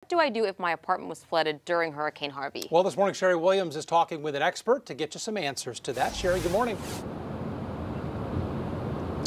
What do I do if my apartment was flooded during Hurricane Harvey? Well, this morning, Sherry Williams is talking with an expert to get you some answers to that. Sherry, good morning.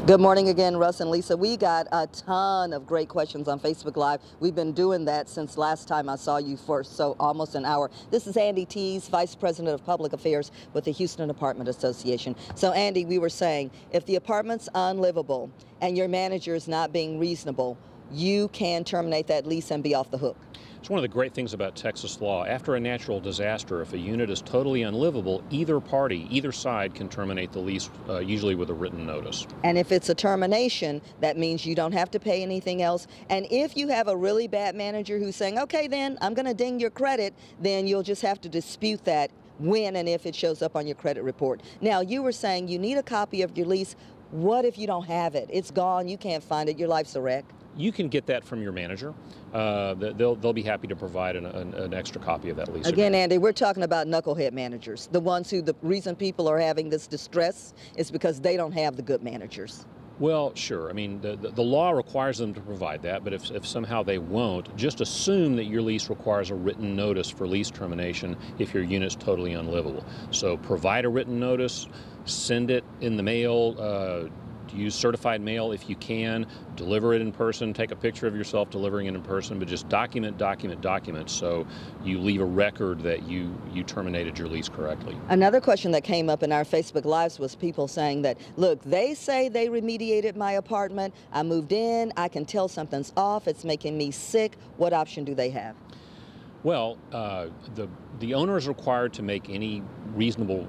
Good morning again, Russ and Lisa. We got a ton of great questions on Facebook Live. We've been doing that since last time I saw you for almost an hour. This is Andy Tees, Vice President of Public Affairs with the Houston Apartment Association. So Andy, we were saying, if the apartment's unlivable and your manager is not being reasonable, you can terminate that lease and be off the hook. It's one of the great things about Texas law. After a natural disaster, if a unit is totally unlivable, either party, either side can terminate the lease, usually with a written notice. And if it's a termination, that means you don't have to pay anything else. And if you have a really bad manager who's saying, okay, then I'm going to ding your credit, then you'll just have to dispute that when and if it shows up on your credit report. Now, you were saying you need a copy of your lease. What if you don't have it? It's gone. You can't find it. Your life's a wreck. You can get that from your manager. They'll be happy to provide an extra copy of that lease. Again, Andy, we're talking about knucklehead managers. The ones who, the reason people are having this distress is because they don't have the good managers. Well, sure. I mean, the law requires them to provide that, but if somehow they won't, just assume that your lease requires a written notice for lease termination if your unit's totally unlivable. So provide a written notice, send it in the mail, use certified mail if you can, deliver it in person, take a picture of yourself delivering it in person, but just document so you leave a record that you terminated your lease correctly. Another question that came up in our Facebook Lives was people saying that, look, they say they remediated my apartment, I moved in, I can tell something's off, it's making me sick. What option do they have? Well, the owner is required to make any reasonable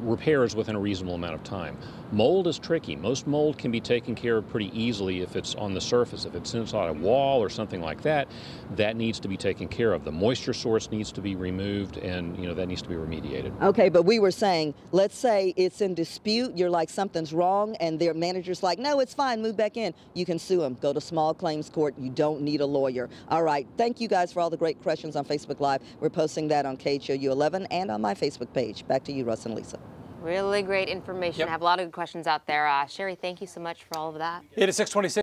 repairs within a reasonable amount of time. Mold is tricky. Most mold can be taken care of pretty easily if it's on the surface. If it's inside a wall or something like that, that needs to be taken care of. The moisture source needs to be removed, and that needs to be remediated. Okay, but we were saying, let's say it's in dispute, you're like, something's wrong, and their manager's like, no, it's fine, move back in. You can sue them. Go to small claims court. You don't need a lawyer. All right, thank you guys for all the great questions on Facebook Live. We're posting that on KHOU 11 and on my Facebook page. Back to you, Russ and Lisa. Really great information. Yep. I have a lot of good questions out there. Sherry, thank you so much for all of that. It is 6:26.